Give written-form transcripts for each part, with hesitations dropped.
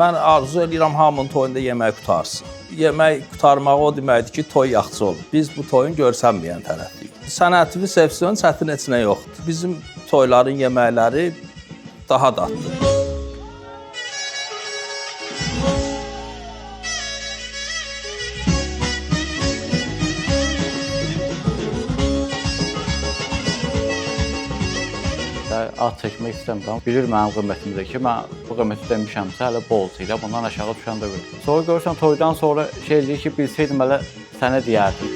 Mən arzu edirəm hamının toyunda yemək qutarsın. Yemək qutarmaq o deməkdir ki, toy yaxşı olur. Biz bu toyun görsənməyən tərəfiyik. Sənəti sevsin, çətin heç nə yoxdur. Bizim toyların yeməkləri daha dadlıdır. Ad çəkmək istəmirəm. Bilir mənim qiymətimdə ki, mən bu qiyməti demişəmsə, hələ bolca ilə bundan aşağı düşən də görürəm. Sonra görürsən, toydan sonra şey eləyir ki, bilsəydim hələ sənə deyərdim.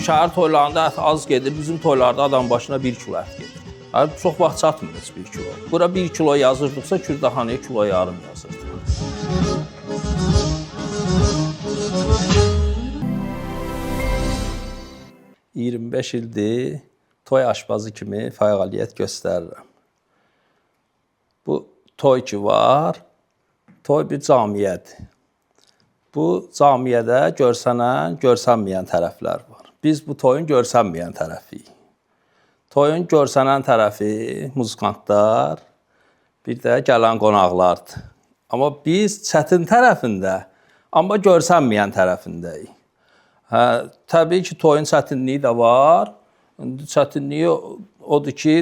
Şəhər toylarında ət az gedir, bizim toylarda adam başına 1 kilo ət gedir. Çox vaxt çatmır heç 1 kilo. Bura 1 kilo yazırdıqsa, Kürdaxanaya kilo yarım yazırdıq. ...25 ildir toy aşpazı kimi fəaliyyət göstərirəm. Bu toy ki var, toy bir camiyədir. Bu camiyədə görsənən, görsənməyən tərəflər var. Biz bu toyun görsənməyən tərəfiyik. Toyun görsənən tərəfi muzikantlar, bir də gələn qonaqlardır. Amma biz çətin tərəfində, amma görsənməyən tərəfindəyik. Təbii ki, toyun çətinliyi də var. Çətinliyi odur ki,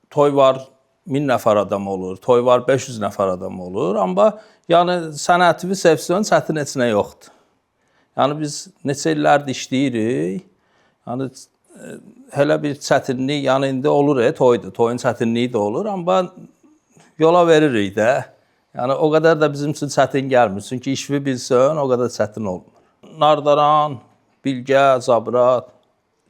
toy var 1000 nəfər adam olur, toy var 500 nəfər adam olur. Amma yəni sənəti sevsin, çətin heç nə yoxdur. Yəni biz neçə illərdir işləyirik. Yəni elə bir çətinlik, yəni indi olur toydur, toyun çətinliyi də olur, amma yola veririk də. Yəni o qədər də bizim üçün çətin gəlmir. Çünki işvi bilsən, o qədər çətin olmur. Nardaran, Bilgə, Zabrat,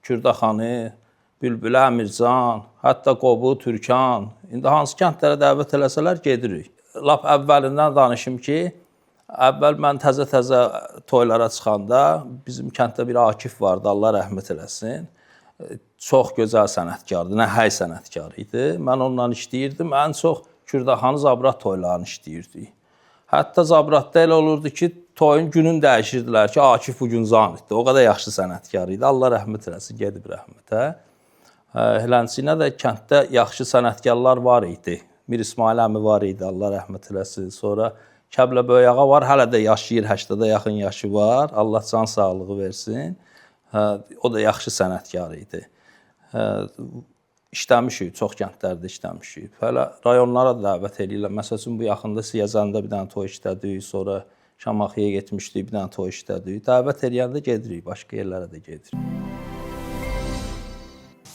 Kürdaxanı, Bülbülə, Əmircan, hətta Qobu, Türkan. İndi hansı kəndlərə dəvət eləsələr gedirik. Lap əvvəlindən danışım ki, əvvəl mən təzə-təzə toylara çıxanda bizim kənddə bir Akif vardı, Allah rəhmət eləsin. Çox gözəl sənətkardı, nəhəy sənətkar idi. Mən onunla işləyirdim, ən çox Kürdaxanı, Zabrat toylarını işləyirdik. Hətta Zabratda elə olurdu ki, toyun günün dəyişirdilər ki, Akif bugün zan idi. O qədər yaxşı sənətkar idi. Allah rəhmət eləsin, gedib rəhmətə. Helənçinə də kənddə yaxşı sənətkarlar var idi. Mir İsmail əmi var idi, Allah rəhmət eləsin. Sonra Kəblə Böyüyağa var, hələ də yaşayır, 80-ə yaxın yaşı var. Allah can sağlığı versin. O da yaxşı sənətkar idi. İşləmişik, çox kəndlərdə işləmişik. Hələ rayonlara da dəvət edirlər. Məsəl üçün, bu yaxında Siyəzəndə bir dənə toy işlədik, sonra Şamaxıya getmişdik, bir dənə toy işlədik. Dəvət edəndə gedirik, başqa yerlərə də gedirik.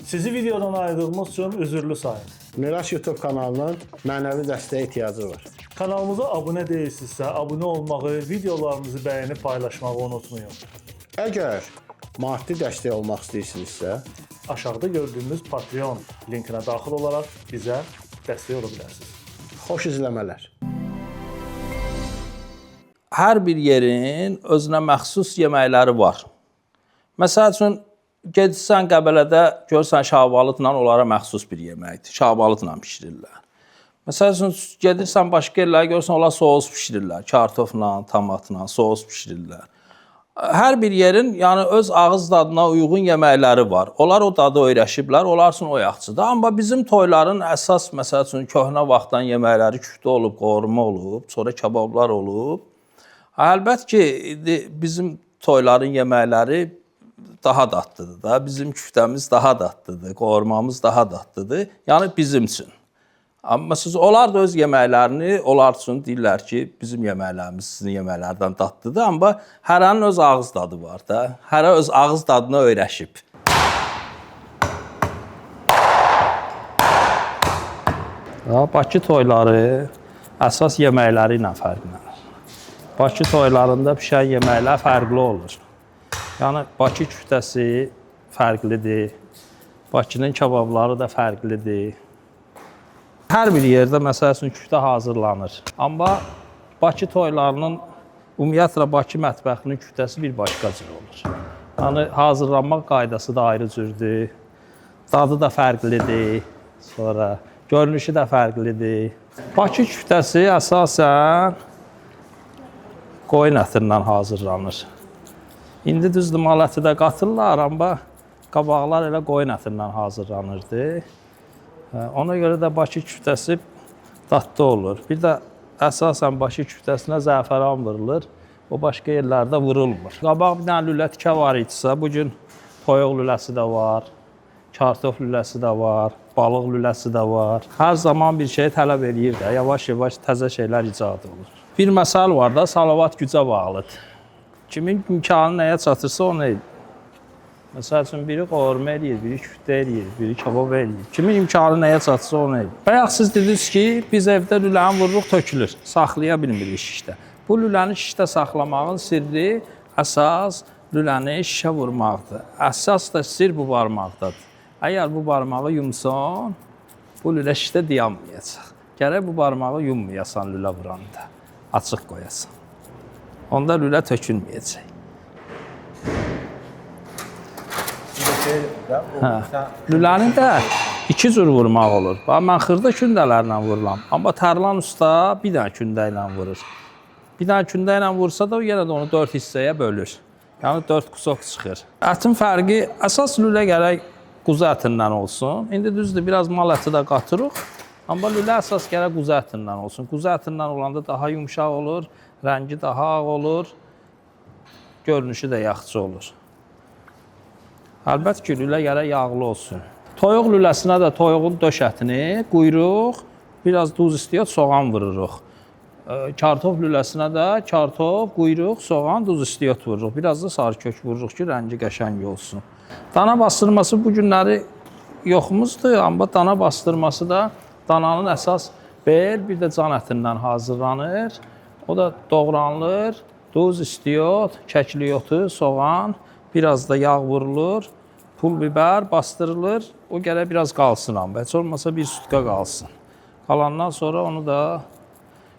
Sizi videodan ayırdığımız üçün üzürlü sayın. Miraç YouTube kanalının mənəvi dəstəyə ehtiyacı var. Kanalımıza abunə deyilsinizsə, abunə olmağı, videolarımızı bəyənib paylaşmağı unutmayın. Əgər maddi dəstək olmaq istəyirsinizsə, aşağıda gördüyünüz Patreon linkinə daxil olaraq bizə dəstək ola bilərsiniz. xoş izləmələr. Hər bir yerin özünə məxsus yeməkləri var. Məsəl üçün, gedirsən Qəbələdə, görsən şabalıdla onlara məxsus bir yeməkdir. Şabalıdla pişirirlər. Məsəl üçün, gedirsən başqa yerlərə, görsən onlar soğuz pişirirlər. Kartofla, tomatla, soğuz pişirirlər. Hər bir yerin yəni öz ağız dadına uyğun yeməkləri var. Onlar o dadı öyrəşiblər, onlar üçün o yaxşıdır. Amma bizim toyların əsas, məsəl üçün, köhnə vaxtdan yeməkləri küftə olub, qovurma olub, sonra kabablar olub. Əlbət ki, bizim toyların yeməkləri daha dadlıdır da, bizim küftəmiz daha dadlıdır, qovurmamız daha dadlıdır. Yəni bizim üçün. Amma onlar da öz yeməklərini, onlar üçün deyirlər ki, bizim yeməklərimiz sizin yeməklərdən dadlıdır, amma hərənin öz ağız dadı var da. Hərə öz ağız dadına öyrəşib. Bakı toyları əsas yeməkləri ilə fərqlənir. Bakı toylarında pişən yeməklər fərqli olur. Yəni, Bakı küftəsi fərqlidir, Bakının kababları da fərqlidir. Hər bir yerdə, məsəl üçün, küftə hazırlanır. Amma Bakı toylarının, ümumiyyətlə, Bakı mətbəxinin küftəsi bir başqa cür olur. Yəni, hazırlanmaq qaydası da ayrı cürdür, dadı da fərqlidir, sonra görünüşü də fərqlidir. Bakı küftəsi əsasən qoyun ətindən hazırlanır. İndi düzdür, mal əti də qatırlar, amma qabaqlar elə qoyun ətindən hazırlanırdı. Ona görə də Bakı küftəsi dadlı olur. Bir də əsasən Bakı küftəsinə zəfəran vurulur. O başqa yerlərdə vurulmur. Qabaq bir dənə lülə tikə var idisə, bugün toyuq lüləsi də var, kartof lüləsi də var, balıq lüləsi də var. Hər zaman bir şey tələb eləyir də, yavaş-yavaş təzə şeylər icad olur. Bir məsəl var da, salavat gücə bağlıdır. Kimin imkanı nəyə çatırsa onu edir. Məsəl üçün, biri qovurma eləyir, biri küftə eləyir, biri kabab eləyir. Kimin imkanı nəyə çatırsa onu eləyir. Bayaq siz dediniz ki, biz evdə lüləni vururuq, tökülür. Saxlaya bilmirik şişdə. Bu lüləni şişdə saxlamağın sirri əsas lüləni şişə vurmaqdır. Əsas da sir bu barmaqdadır. Əgər bu barmağı yumsan, bu lülə şişdə dayanmayacaq. Gərək bu barmağı yummayasan lülə vuranda, açıq qoyasan. Onda lülə tökülməyəcək. Lüləni də iki cür vurmaq olur. Mən xırda kündələrlə vururam. Amma Tərlan usta bir dənə kündə ilə vurur. Bir dənə kündə ilə vursa da yenə də onu 4 hissəyə bölür. Yəni 4 kusok çıxır. Ətin fərqi əsas lülə gərək quzu ətindən olsun. İndi düzdür, biraz mal əti də qatırıq. Amma lülə əsas gərək quzu ətindən olsun. Quzu ətindən olanda daha yumşaq olur, rəngi daha ağ olur, görünüşü də yaxşı olur. Əlbəttə ki, lülə gərək yağlı olsun. Toyuq lüləsinə də toyuğun döş ətini, quyruq, biraz duz istəyir, soğan vururuq. Kartof lüləsinə də kartof, quyruq, soğan, duz istəyir vururuq. Biraz da sarı kök vururuq ki, rəngi qəşəng olsun. Dana bastırması bu günləri yoxumuzdur, amma dana bastırması da dananın əsas bel, bir də can ətindən hazırlanır. O da doğranılır, duz istəyir, kəkli yotu, soğan, biraz da yağ vurulur, pul biber bastırılır. O gərək biraz qalsın amma. Heç olmasa bir sutka qalsın. Qalandan sonra onu da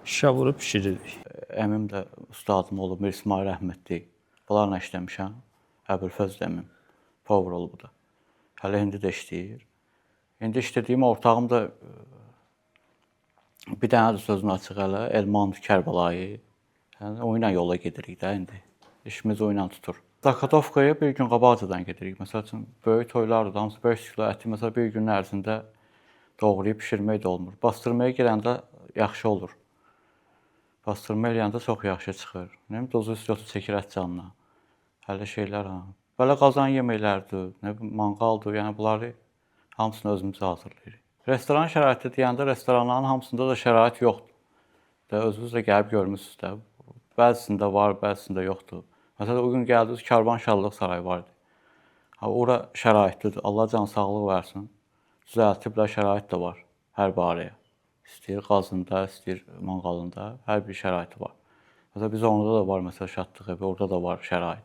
şişə vurub pişiririk. Əmim də ustadım olub, Mir İsmail rəhmətli. Bunlarla işləmişəm. Əbülfəz əmim. Power olub bu da. Hələ indi də işləyir. İndi işlədiyim ortağım da bir dənə də sözünü açıq hələ. Elman Kərbəlayı. Yəni, o ilə yola gedirik də indi. İşimiz o ilə tutur. Zakatovkaya bir gün qabaqcadan gedirik. Məsəl üçün, böyük toylardır, hamısı 5 kilo əti, məsələn, bir günün ərzində doğrayıb pişirmək də olmur. Bastırmaya gələndə yaxşı olur. Bastırma eləyəndə çox yaxşı çıxır. Dozu üstü çəkir ət canına. Hələ şeylər, belə qazan yeməklərdir, manqaldır, yəni bunları hamısını özümüzə hazırlayırıq. Restoran şəraiti deyəndə, restoranların hamısında da şərait yoxdur. Özünüz də gəlib görmüsünüz də. Bəzisində var, bəzisində yoxdur. Məsələn, o gün gəldiniz, Karvanşallıq sarayı vardı. Ora şəraitlidir, Allah can sağlıq versin. Düzəltiblər, şərait də var hər barəyə. İstəyir qazında, istəyir manqalında, hər bir şəraiti var. Məsələn, biz onda da var, məsələn, Şadlıq evi, orada da var şərait.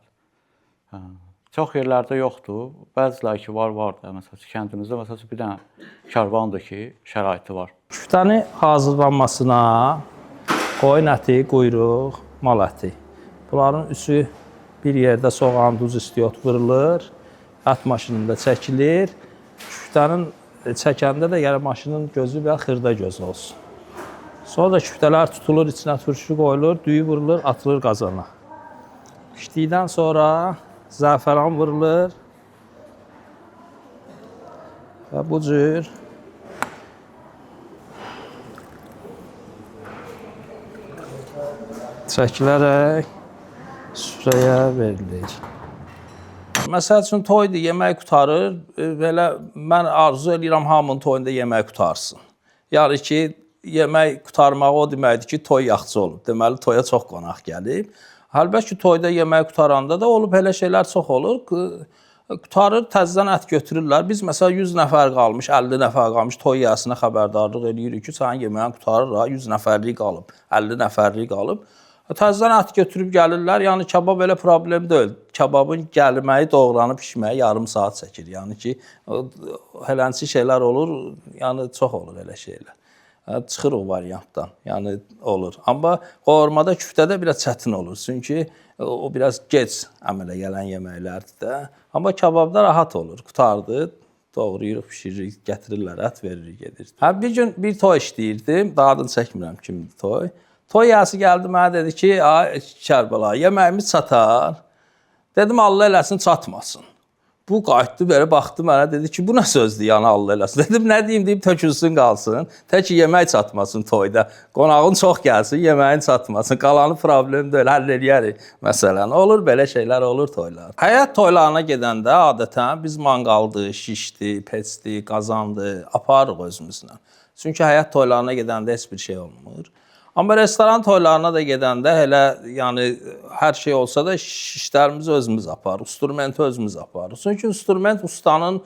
Çox yerlərdə yoxdur, bəzilər ki, var da. Məsələn, kəndimizdə məsələn, bir dənə karvandır ki, şəraiti var. Küftəni hazırlanmasına qoyun əti, quyruq, mal əti. Bunların üçü bir yerdə soğan, duz istiyot vurulur, ət maşınında çəkilir. Küftənin çəkəndə də yəni maşının gözü və xırda göz olsun. Sonra da küftələr tutulur, içinə turşu qoyulur, düyü vurulur, atılır qazana. Pişdikdən sonra zəfəran vurulur və bu cür çəkilərək süfrəyə verilir. Məsəl üçün, toydur, yemək qutarır. Belə mən arzu edirəm hamının toyunda yemək qutarsın. Yəni ki, yemək qutarmağı o deməkdir ki, toy yaxşı olub. Deməli, toya çox qonaq gəlib. Əlbəttə ki, toyda yemək qutaranda da olub, elə şeylər çox olur. Qutarır, təzədən ət götürürlər. Biz məsələn 100 nəfər qalmış, 50 nəfər qalmış, toy yəsinə xəbərdarlıq eləyirik ki, sənin yeməyin qutarır, 100 nəfərlik qalıb, 50 nəfərlik qalıb. Təzədən ət götürüb gəlirlər, yəni kebab elə problem deyil. Kebabın gəlməyi, doğranıb pişməyi yarım saat çəkir. Yəni ki, helənçi şeylər olur, yəni çox olur elə şeylər. Çıxır o variantdan, yəni olur. Amma qovurmada, küftədə biraz çətin olur. Çünki o biraz gec əmələ gələn yeməklərdir də. Amma kebabda rahat olur, qutardı, doğrayırıq, pişiririk, gətirirlər, ət veririk, gedir. Bir gün bir toy işləyirdim, daha adını çəkmirəm kimdir toy. Toy yası gəldi, mənə dedi ki, ay Kərbəlayı, yeməyimiz çatar. Dedim, Allah eləsin, çatmasın. Bu qayıtdı belə baxdı mənə dedi ki, bu nə sözdür yəni Allah eləsin. Dedim nə deyim deyib tökülsün qalsın. Tək yemək çatmasın toyda. Qonağın çox gəlsin, yeməyin çatmasın. Qalanı problem deyil, həll eləyərik məsələn. Olur belə şeylər olur toylar. Həyat toylarına gedəndə adətən biz manqaldı, şişdi, peçdi, qazandı, aparırıq özümüzlə. Çünki həyat toylarına gedəndə heç bir şey olmur. Amma restoran toylarına da gedəndə elə yəni hər şey olsa da işlərimizi özümüz aparırıq, instrumenti özümüz aparırıq. Çünki instrument ustanın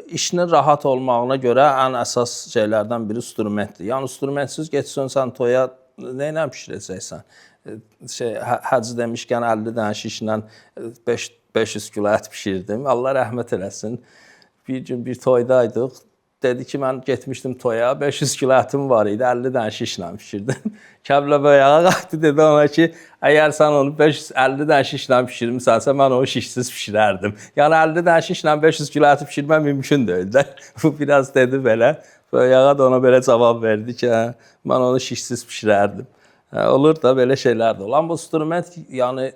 işinin rahat olmağına görə ən əsas şeylərdən biri instrumentdir. Yəni instrumentsiz getsən sən toya nə ilə bişirəcəksən? Həcc demişkən 50 dənə şişlə 500 kilo ət bişirdim. Allah rəhmət eləsin. Bir gün bir toydaydıq. Dedi ki, mən getmişdim toya, 500 kilo ətim var idi, 50 dənə şişlə bişirdim. Kəbləbəyağa qalxdı, dedi ona ki, əgər sən onu 50 dənə şişlə bişirmisənsə, mən onu şişsiz bişirərdim. Yəni 50 dənə şişlə 500 kilo əti bişirmək mümkün deyil də. Bu biraz dedi belə. Bəyağa da ona belə cavab verdi ki, mən onu şişsiz bişirərdim. Olur da belə şeylər də olur. Amma bu instrument yəni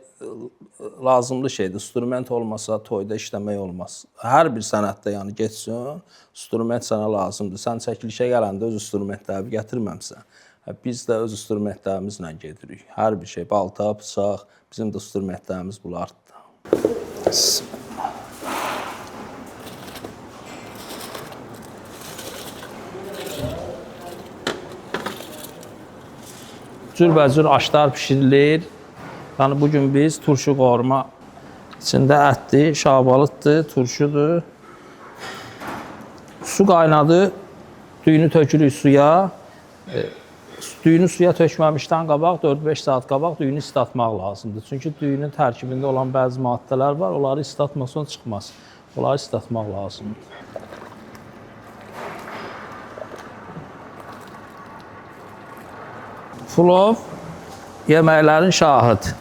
lazımlı şeydir. İnstrument olmasa toyda işləmək olmaz. Hər bir sənətdə yəni getsin, instrument sənə lazımdır. Sən çəkilişə gələndə öz instrumentləri gətirməmsən. Biz də öz instrumentlərimizlə gedirik. Hər bir şey, balta, bıçaq, bizim də instrumentlərimiz bunlardır. Cürbəcür aşlar bişirilir. Yəni bugün biz turşu qovurma içində ətdir, şabalıddır, turşudur. Su qaynadı, düyünü tökürük suya. Düyünü suya tökməmişdən qabaq 4-5 saat qabaq düyünü islatmaq lazımdır. Çünki düyünün tərkibində olan bəzi maddələr var, onları islatmasan çıxmaz. Onları islatmaq lazımdır. Plov yeməklərin şahıdır.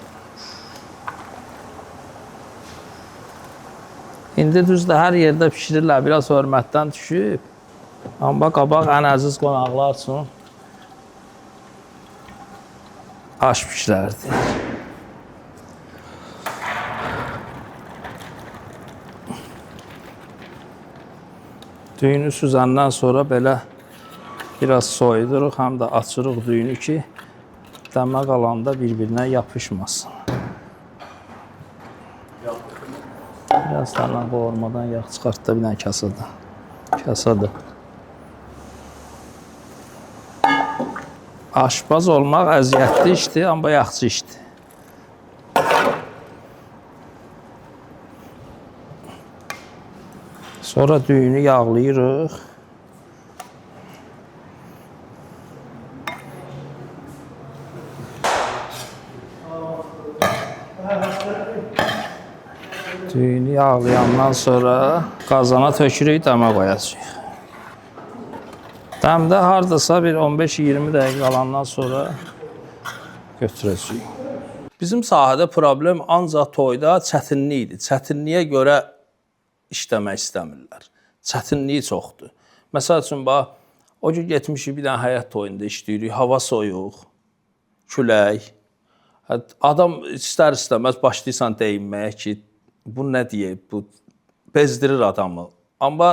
İndi düzdür, hər yerdə pişirirlər, biraz hörmətdən düşüb. Amma qabaq ən əziz qonaqlar üçün aş pişirərdi. Düyünü süzəndən sonra belə biraz soyuduruq, həm də açırıq düyünü ki, dəmə qalanda bir-birinə yapışmasın. Biraz daha qovurmadan yağ çıxart da bir dənə kasada. Kasada. Aşpaz olmaq əziyyətli işdir, amma yaxşı işdir. Sonra düyünü yağlayırıq. Düyünü yağlayandan sonra qazana tökürük, dəmə qoyacağıq. Dəmdə hardasa bir 15-20 dəqiqə qalandan sonra götürəcəyik. Bizim sahədə problem ancaq toyda çətinlikdir. Çətinliyə görə işləmək istəmirlər. Çətinliyi çoxdur. Məsəl üçün, o gün getmişik bir dənə həyat toyunda işləyirik, hava soyuq, külək. Adam istər-istəməz başlayırsan deyinməyə ki, bu nə deyək, bu bezdirir adamı. Amma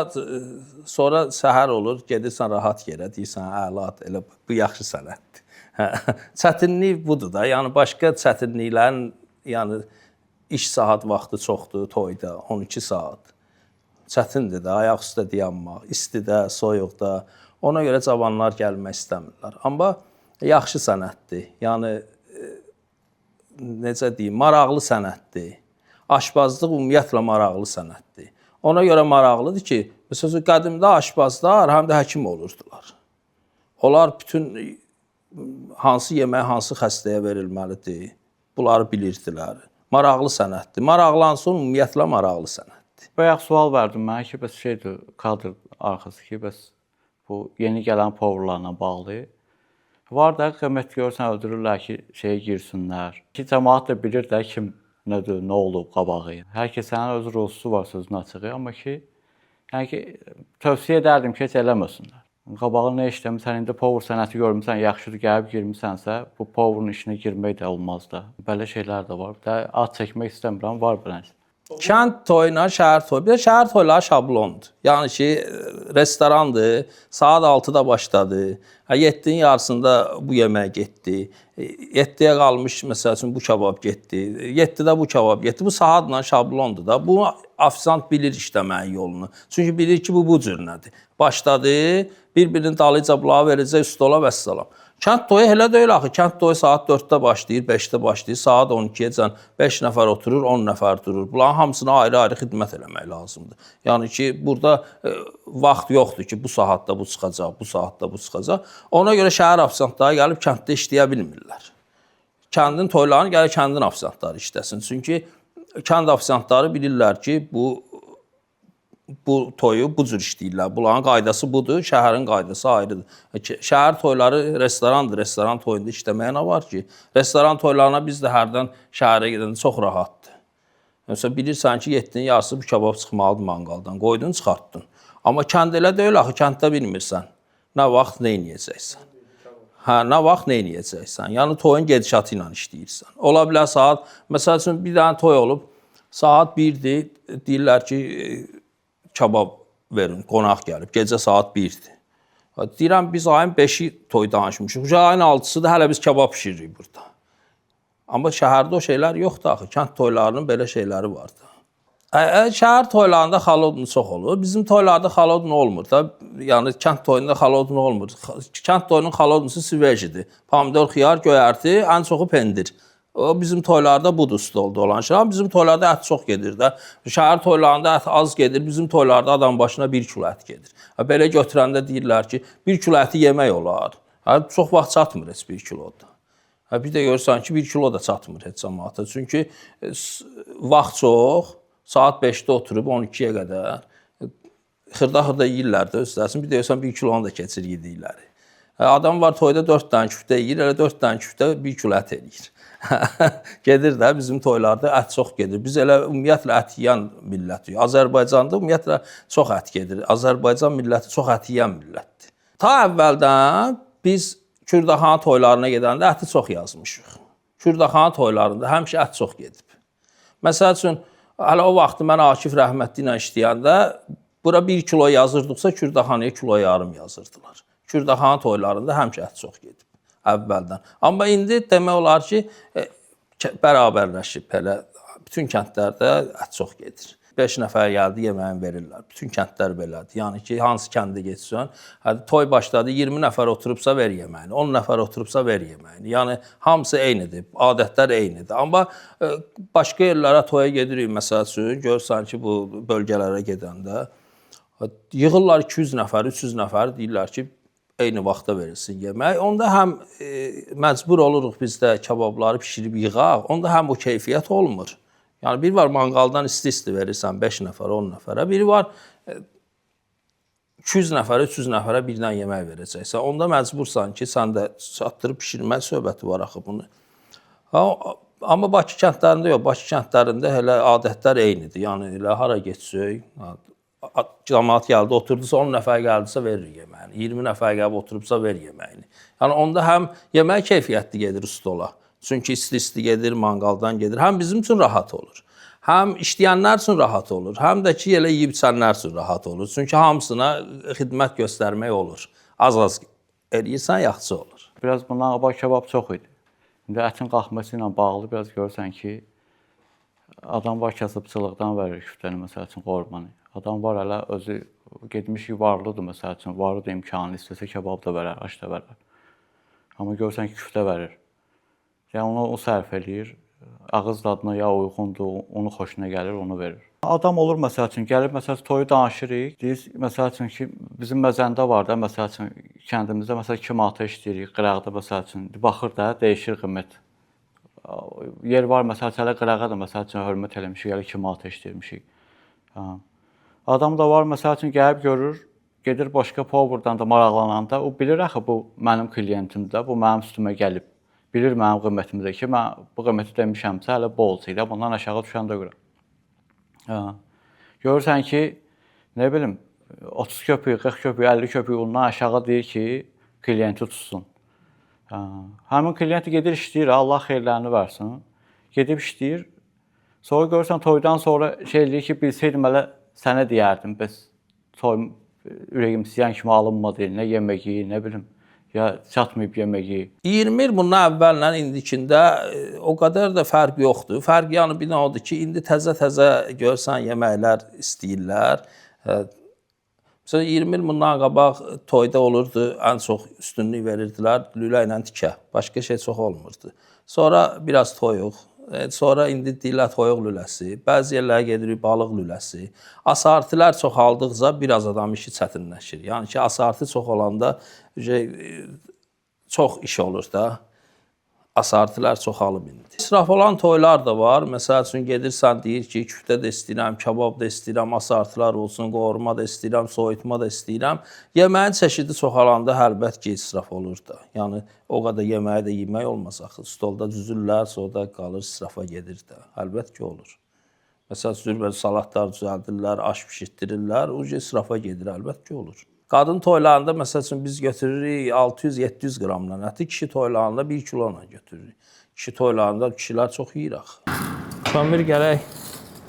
sonra səhər olur, gedirsən rahat yerə, deyirsən, əladır, elə bu yaxşı sənətdir. Çətinlik budur da, yəni başqa çətinliklərin, yəni iş saat vaxtı çoxdur toyda, 12 saat. Çətindir də, ayaq üstə dayanmaq, istidə, soyuqda. Ona görə cavanlar gəlmək istəmirlər. Amma yaxşı sənətdir, yəni necə deyim, maraqlı sənətdir. Aşpazlıq ümumiyyətlə maraqlı sənətdir. Ona görə maraqlıdır ki, məsələn, qədimdə aşpazlar həm də həkim olurdular. Onlar bütün hansı yemək, hansı xəstəyə verilməlidir, bunları bilirdilər. Maraqlı sənətdir. Maraqlansın, ümumiyyətlə maraqlı sənətdir. Bayaq sual verdim mənə ki, bəs şeydir, kadr arxası ki, bəs bu yeni gələn powerlarla bağlı. Var da, qiymət görürsən, öldürürlər ki, şeyə girsinlər. Ki, cəmaat da bilir də kim nədir, nə olub qabağı. Hər kəsənin öz ruhusu var sözün açığı, amma ki, yəni ki, tövsiyə edərdim ki, heç eləməsinlər. Qabağı nə işləmirsən, indi power sənəti görmüsən, yaxşıdır, gəlib girmisənsə, bu power'ın işinə girmək də olmaz da. Belə şeylər də var. Bir də ad çəkmək istəmirəm, var beləsi. Kənd toyuna şəhər toyu. Bir də şəhər toyları şablondur. Yəni ki, restorandır, saat 6-da başladı. 7-nin yarısında bu yemək getdi. 7-yə qalmış məsəl üçün bu kabab getdi. 7-də bu kabab getdi. Bu saatla şablondur da. Bu ofisiant bilir işləməyin yolunu. Çünki bilir ki, bu cür nədir. Başladı, bir-birinin dalıca bulağı verəcək stola vəssalam. Kənd toyu elə deyil axı. Kənd toyu saat 4-də başlayır, 5-də başlayır, saat 12-yəcən 5 nəfər oturur, 10 nəfər durur. Bunların hamısına ayrı-ayrı xidmət eləmək lazımdır. Yəni ki, burada vaxt yoxdur ki, bu saatda bu çıxacaq, bu saatda bu çıxacaq. Ona görə şəhər ofisiantları gəlib kənddə işləyə bilmirlər. Kəndin toylarını gəlir kəndin ofisiantları işləsin. Çünki kənd ofisiantları bilirlər ki, bu toyu bu cür işləyirlər. Bunların qaydası budur, şəhərin qaydası ayrıdır. Şəhər toyları restorandır, restoran toyunda işləməyə nə var ki? Restoran toylarına biz də hərdən şəhərə gedəndə çox rahatdır. Məsələn, bilirsən ki, 7-nin yarısı bu kabab çıxmalıdır manqaldan, qoydun, çıxartdın. Amma kənd elə deyil axı, kənddə bilmirsən. Nə vaxt, nə edəcəksən? Nə vaxt, nə edəcəksən? Yəni, toyun gedişatı ilə işləyirsən. Ola bilər saat, məsəl üçün, bir dənə toy olub, saat 1-dir, deyirlər ki, kabab verin, qonaq gəlib. Gecə saat 1-dir. Deyirəm, biz ayın 5-i toy danışmışıq. Ayın 6-sı da hələ biz kabab pişiririk burada. Amma şəhərdə o şeylər yoxdur axı. Kənd toylarının belə şeyləri var da. Şəhər toylarında xalodun çox olur. Bizim toylarda xalodun olmur da. Yəni, kənd toyunda xalodun olmur. Kənd toyunun xalodunusu sivejidir. Pomidor, xiyar, göyərti, ən çoxu pendir. O bizim toylarda budur stolda olan şey. Amma bizim toylarda ət çox gedir də. Şəhər toylarında ət az gedir. Bizim toylarda adam başına 1 kilo ət gedir. Belə götürəndə deyirlər ki, 1 kilo əti yemək olar. Çox vaxt çatmır heç 1 kiloda. Bir də görürsən ki, 1 kilo da çatmır heç cəmaata. Çünki vaxt çox, saat 5-də oturub 12-yə qədər xırda-xırda yeyirlər də özləsin. Bir də görürsən 1 kilonu da keçir yedikləri. Adam var toyda 4 dənə küftə yeyir, elə 4 dənə küftə 1 kilo ət eləyir. Gedir də bizim toylarda ət çox gedir. Biz elə ümumiyyətlə ət yeyən millətik. Azərbaycanda ümumiyyətlə çox ət gedir. Azərbaycan milləti çox ət yeyən millətdir. Ta əvvəldən biz Kürdaxana toylarına gedəndə əti çox yazmışıq. Kürdaxana toylarında həmişə ət çox gedib. Məsəl üçün, hələ o vaxtı mən Akif rəhmətli ilə işləyəndə bura 1 kilo yazırdıqsa Kürdaxanaya kilo yarım yazırdılar. Kürdaxana toylarında həmişə ət çox gedib əvvəldən. Amma indi demək olar ki, bərabərləşib belə. Bütün kəndlərdə ət çox gedir. 5 nəfər gəldi, yeməyin verirlər. Bütün kəndlər belədir. Yəni ki, hansı kəndə getsən, toy başladı, 20 nəfər oturubsa ver yeməyini, 10 nəfər oturubsa ver yeməyini. Yəni, hamısı eynidir, adətlər eynidir. Amma başqa yerlərə toya gedirik, məsəl üçün, görürsən ki, bu bölgələrə gedəndə, yığırlar 200 nəfər, 300 nəfər, deyirlər ki, eyni vaxtda verilsin yemək. Onda həm məcbur oluruq biz də kababları pişirib yığaq, onda həm o keyfiyyət olmur. Yəni, biri var manqaldan isti-isti verirsən 5 nəfərə, 10 nəfərə. Biri var 200 nəfərə, 300 nəfərə birdən yemək verəcəksən. Onda məcbursan ki, sən də çatdırıb pişirmək söhbəti var axı bunu. Amma Bakı kəndlərində yox. Bakı kəndlərində elə adətlər eynidir. Yəni, elə hara geçsək, cəmaat gəldi, oturdusa 10 nəfər gəldisə verir yeməyini. 20 nəfər gəlib oturubsa ver yeməyini. Yəni, onda həm yemək keyfiyyətli gedir stola. Çünki isti-isti gedir, manqaldan gedir. Həm bizim üçün rahat olur. Həm işləyənlər üçün rahat olur. Həm də ki, elə yeyib içənlər üçün rahat olur. Çünki hamısına xidmət göstərmək olur. Az-az eləyirsən, yaxşı olur. Biraz bundan qabaq kebab çox idi. İndi ətin qalxması ilə bağlı biraz görürsən ki, adam var kasıbçılıqdan verir küftəni, məsəl üçün qormanı. Adam var hələ özü getmiş varlıdır, məsəl üçün, varlıdır imkanı, istəsə kebab da verər, aş da verər. Amma görürsən ki, küftə verir. Yəni, onu o sərf eləyir, ağız dadına ya uyğundur, onu xoşuna gəlir, onu verir. Adam olur, məsəl üçün, gəlib, məsəl üçün, toyu danışırıq, deyir, məsəl üçün ki, bizim məzəndə var da, məsəl üçün, kəndimizdə, məsəl 2 manata işləyirik, qıraqda, məsəl üçün, baxır da, dəyişir qiymət. Yer var, məsəl üçün, hələ qırağa da, məsəl üçün, hörmət eləmişik, hələ 2 manata işləyirmişik. Adam da var, məsəl üçün, gəlib görür, gedir başqa powerdan da maraqlananda, o bilir axı, bu mənim kliyentimdir, bu mənim üstümə gəlib. Bilir mənim qiymətimi də ki, mən bu qiyməti demişəmsə, hələ bol olsaydı, bundan aşağı düşəndə görə. Görürsən ki, nə bilim, 30 köpük, 40 köpük, 50 köpük ondan aşağı deyir ki, kliyenti tutsun. Həmin kliyenti gedir işləyir, Allah xeyirlərini versin. Gedib işləyir, Sonra görürsən toydan sonra şey eləyir ki, bilsəydim hələ sənə deyərdim. Bəs toy ürəyim istəyən kimi alınmadı, nə yeməyi, nə bilim, ya çatmayıb yeməyi. 20 il bundan əvvəllə indikində o qədər də fərq yoxdur. Fərq yəni bir nə odur ki, indi təzə-təzə görsən yeməklər istəyirlər. Məsələn 20 il bundan qabaq toyda olurdu, ən çox üstünlük verirdilər lülə ilə tikə. Başqa şey çox olmurdu. Sonra biraz toyuq, sonra indi deyirlər toyuq lüləsi, bəzi yerlərə gedirik balıq lüləsi. Asartilər çoxaldıqca biraz adam işi çətinləşir. Yəni ki, asartı çox olanda çox iş olur da. Asartilər çoxalıb indi. İsraf olan toylar da var. Məsəl üçün gedirsən deyir ki, küftə də istəyirəm, kabab da istəyirəm, asartılar olsun, qovurma da istəyirəm, soyutma da istəyirəm. Yeməyin çeşidi çoxalanda əlbət ki, israf olur da. Yəni o qədər yeməyi də yemək olmaz axı. Stolda düzürlər, sonra qalır israfa gedir də. Əlbət ki, olur. Məsəl üçün salatlar düzəldirlər, aş bişirtdirirlər, o israfa gedir, əlbət ki, olur. Qadın toylarında məsəl üçün biz götürürük 600-700 qramla əti, kişi toylarında 1 kilona götürürük. Kişi toylarında kişilər çox yeyir axı. Kömür gərək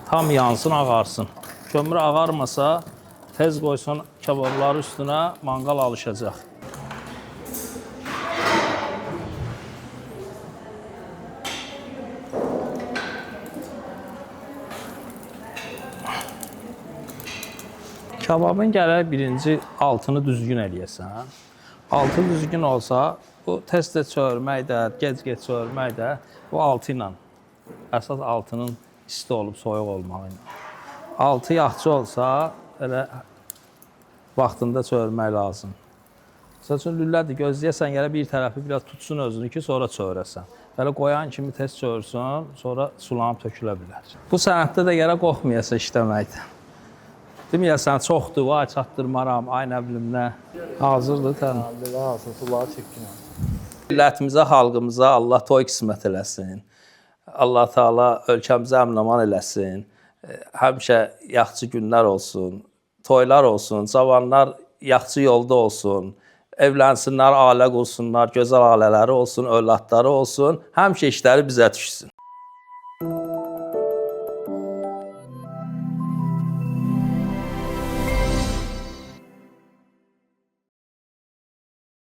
tam yansın, ağarsın. Kömür ağarmasa tez qoysun kababları üstünə, manqal alışacaq. Kababın gərək birinci altını düzgün eləyəsən. Altı düzgün olsa, bu tez-tez çörmək də, gec-gec çörmək də bu altı ilə, əsas altının isti olub soyuq olmağı ilə. Altı yaxşı olsa, elə vaxtında çörmək lazım. Məsəl üçün lülədir, gözləyəsən gərək bir tərəfi biraz tutsun özünü ki, sonra çörəsən. Belə qoyan kimi tez çörsün, sonra sulanıb tökülə bilər. Bu sənətdə də gərək qorxmayasa işləməkdən. Deməyəsən, çoxdur, vay çatdırmaram, ay nə bilim nə. Hazırdır təlim. Hazır, suları çəkkin. Millətimizə, xalqımıza Allah toy qismət eləsin. Allah Teala ölkəmizə əmin-aman eləsin. Həmişə yaxşı günlər olsun, toylar olsun, cavanlar yaxşı yolda olsun. Evlənsinlər, ailə qursunlar, gözəl ailələri olsun, övladları olsun. Həmişə işləri bizə düşsün.